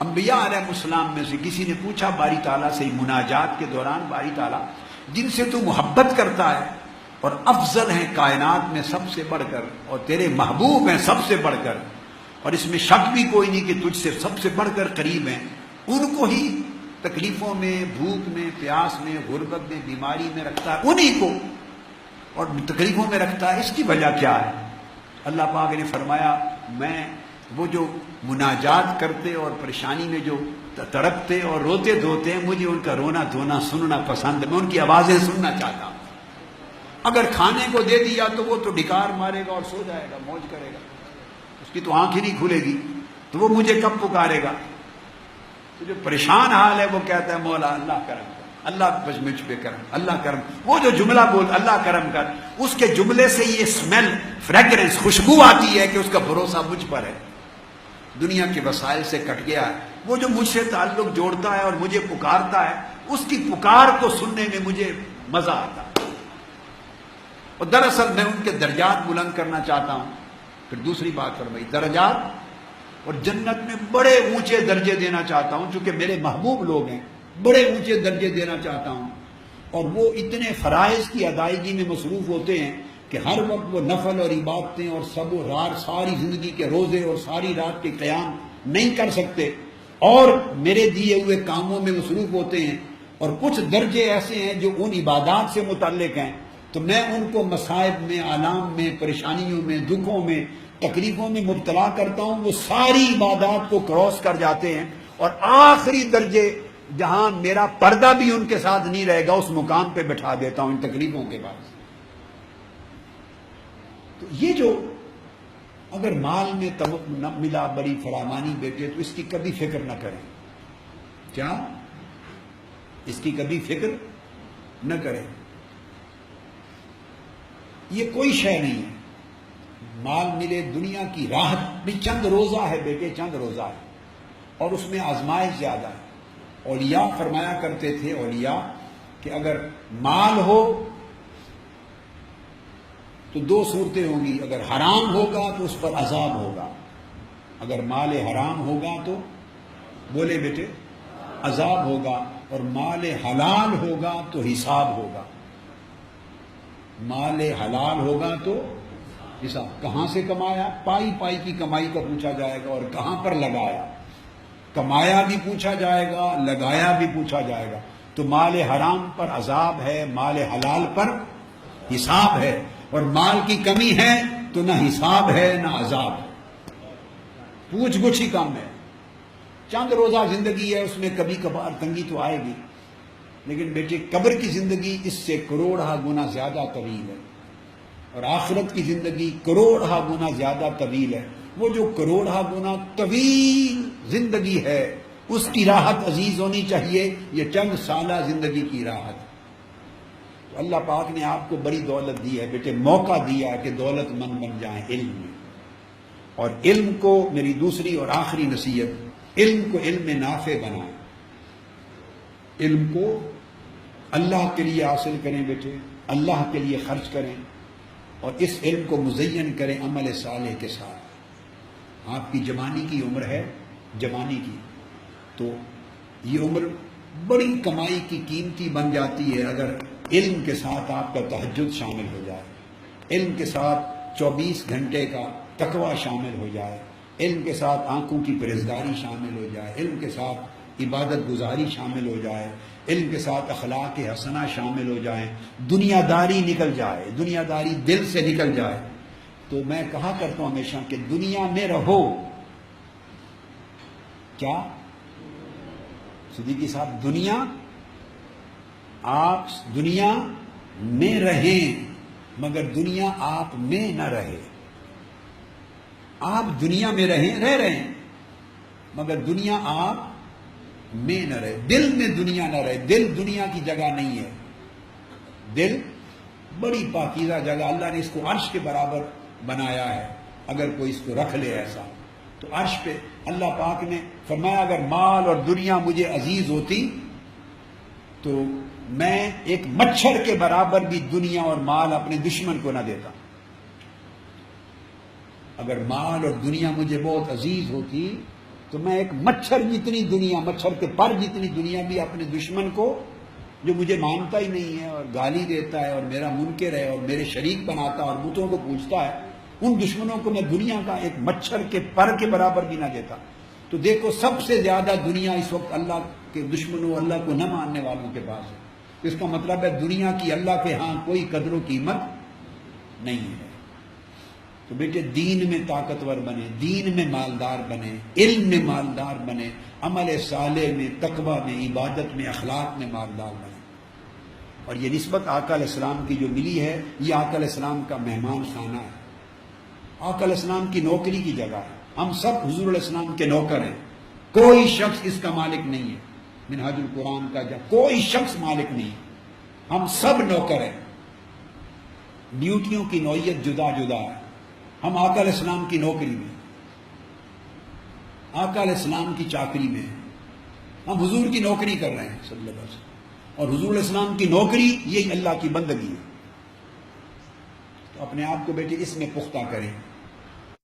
انبیاء علیہ السلام میں سے کسی نے پوچھا باری تعالیٰ سے مناجات کے دوران، باری تعالیٰ جن سے تو محبت کرتا ہے اور افضل ہیں کائنات میں سب سے بڑھ کر، اور تیرے محبوب ہیں سب سے بڑھ کر، اور اس میں شک بھی کوئی نہیں کہ تجھ سے سب سے بڑھ کر قریب ہیں، ان کو ہی تکلیفوں میں، بھوک میں، پیاس میں، غربت میں، بیماری میں رکھتا ہے، انہی کو اور تکلیفوں میں رکھتا ہے، اس کی وجہ کیا ہے؟ اللہ پاک نے فرمایا میں وہ جو مناجات کرتے اور پریشانی میں جو تڑپتے اور روتے دھوتے ہیں، مجھے ان کا رونا دھونا سننا پسند ہے، میں ان کی آوازیں سننا چاہتا ہوں۔ اگر کھانے کو دے دیا تو وہ تو ڈکار مارے گا اور سو جائے گا، موج کرے گا، اس کی تو آنکھ ہی نہیں کھلے گی، تو وہ مجھے کب پکارے گا؟ تو جو پریشان حال ہے وہ کہتا ہے مولا اللہ کرم کر، اللہ بس مجھ پہ کرم، اللہ کرم۔ وہ جو جملہ بول اللہ کرم کر، اس کے جملے سے یہ اسمیل، فریگرنس، خوشبو آتی ہے کہ اس کا بھروسہ مجھ پر ہے، دنیا کے وسائل سے کٹ گیا ہے۔ وہ جو مجھ سے تعلق جوڑتا ہے اور مجھے پکارتا ہے، اس کی پکار کو سننے میں مجھے مزہ آتا ہے، اور دراصل میں ان کے درجات بلند کرنا چاہتا ہوں۔ پھر دوسری بات فرمائی درجات، اور جنت میں بڑے اونچے درجے دینا چاہتا ہوں، چونکہ میرے محبوب لوگ ہیں، بڑے اونچے درجے دینا چاہتا ہوں، اور وہ اتنے فرائض کی ادائیگی میں مصروف ہوتے ہیں کہ ہر وقت وہ نفل اور عبادتیں اور سب و رات، ساری زندگی کے روزے اور ساری رات کے قیام نہیں کر سکتے، اور میرے دیے ہوئے کاموں میں مصروف ہوتے ہیں، اور کچھ درجے ایسے ہیں جو ان عبادات سے متعلق ہیں، تو میں ان کو مصائب میں، آلام میں، پریشانیوں میں، دکھوں میں، تکلیفوں میں مبتلا کرتا ہوں، وہ ساری عبادات کو کراس کر جاتے ہیں، اور آخری درجے جہاں میرا پردہ بھی ان کے ساتھ نہیں رہے گا، اس مقام پہ بٹھا دیتا ہوں ان تکلیفوں کے بعد۔ تو یہ جو اگر مال میں نہ ملا بڑی فراوانی بیٹے، تو اس کی کبھی فکر نہ کریں، کیا اس کی کبھی فکر نہ کریں، یہ کوئی شے نہیں ہے۔ مال ملے، دنیا کی راحت بھی چند روزہ ہے بیٹے، چند روزہ ہے، اور اس میں آزمائش زیادہ ہے۔ اولیاء فرمایا کرتے تھے، اولیاء، کہ اگر مال ہو تو دو صورتیں ہوں گی، اگر حرام ہوگا تو اس پر عذاب ہوگا، اگر مال حرام ہوگا تو بولے بیٹے عذاب ہوگا، اور مال حلال ہوگا تو حساب ہوگا، مال حلال ہوگا تو حساب۔ کہاں سے کمایا؟ پائی پائی کی کمائی کا پوچھا جائے گا، اور کہاں پر لگایا، کمایا بھی پوچھا جائے گا، لگایا بھی پوچھا جائے گا۔ تو مال حرام پر عذاب ہے، مال حلال پر حساب ہے، اور مال کی کمی ہے تو نہ حساب ہے نہ عذاب ہے، پوچھ گچھ ہی کم ہے۔ چند روزہ زندگی ہے، اس میں کبھی کبھار تنگی تو آئے گی، لیکن بیٹے قبر کی زندگی اس سے کروڑہ گنا زیادہ طویل ہے، اور آخرت کی زندگی کروڑہ گنا زیادہ طویل ہے۔ وہ جو کروڑہ گنا طویل زندگی ہے، اس کی راحت عزیز ہونی چاہیے، یہ چند سالہ زندگی کی راحت۔ تو اللہ پاک نے آپ کو بڑی دولت دی ہے بیٹے، موقع دیا ہے کہ دولت مند بن جائیں علم میں، اور علم کو میری دوسری اور آخری نصیحت، علم کو علم نافع بنائیں، علم کو اللہ کے لیے حاصل کریں بیٹے، اللہ کے لیے خرچ کریں، اور اس علم کو مزین کریں عمل صالح کے ساتھ۔ آپ کی جوانی کی عمر ہے، جوانی کی، تو یہ عمر بڑی کمائی کی قیمتی بن جاتی ہے اگر علم کے ساتھ آپ کا تہجد شامل ہو جائے، علم کے ساتھ 24 گھنٹے کا تقوی شامل ہو جائے، علم کے ساتھ آنکھوں کی پرہیزگاری شامل ہو جائے، علم کے ساتھ عبادت گزاری شامل ہو جائے، علم کے ساتھ اخلاق حسنہ شامل ہو جائیں، دنیا داری نکل جائے، دنیا داری دل سے نکل جائے۔ تو میں کہا کرتا ہوں ہمیشہ کہ دنیا میں رہو، کیا صدیقی صاحب، دنیا، آپ دنیا میں رہیں مگر دنیا آپ میں نہ رہے، آپ دنیا میں رہیں، رہ رہے ہیں مگر دنیا آپ میں نہ رہے، دل میں دنیا نہ رہے، دل دنیا کی جگہ نہیں ہے، دل بڑی پاکیزہ جگہ، اللہ نے اس کو عرش کے برابر بنایا ہے، اگر کوئی اس کو رکھ لے ایسا تو عرش پہ اللہ پاک نے فرمایا اگر مال اور دنیا مجھے عزیز ہوتی تو میں ایک مچھر کے برابر بھی دنیا اور مال اپنے دشمن کو نہ دیتا، اگر مال اور دنیا مجھے بہت عزیز ہوتی تو میں ایک مچھر جتنی دنیا، مچھر کے پر جتنی دنیا بھی اپنے دشمن کو جو مجھے مانتا ہی نہیں ہے اور گالی دیتا ہے اور میرا منکر ہے اور میرے شریک بناتا ہے اور بتوں کو پوجتا ہے، ان دشمنوں کو میں دنیا کا ایک مچھر کے پر کے برابر بھی نہ دیتا۔ تو دیکھو سب سے زیادہ دنیا اس وقت اللہ کے دشمنوں، اللہ کو نہ ماننے والوں کے پاس ہے۔ اس کا مطلب ہے دنیا کی اللہ کے ہاں کوئی قدر و قیمت نہیں ہے۔ تو بیٹے دین میں طاقتور بنے، دین میں مالدار بنے، علم میں مالدار بنے، عمل صالح میں، تقوی میں، عبادت میں، اخلاق میں مالدار بنے۔ اور یہ نسبت آقا علیہ السلام کی جو ملی ہے، یہ آقا علیہ السلام کا مہمان خانہ ہے، آقا علیہ السلام کی نوکری کی جگہ ہے۔ ہم سب حضور علیہ السلام کے نوکر ہیں، کوئی شخص اس کا مالک نہیں ہے۔ منہاج القرآن کا جب کوئی شخص مالک نہیں، ہم سب نوکر ہیں۔ ڈیوٹیوں کی نوعیت جدا جدا ہے۔ ہم آقا علیہ السلام کی نوکری میں، آقا علیہ السلام کی چاکری میں، ہم حضور کی نوکری کر رہے ہیں صلی اللہ علیہ وسلم، اور حضور علیہ السلام کی نوکری یہی اللہ کی بندگی ہے۔ تو اپنے آپ کو بیٹے اس میں پختہ کریں۔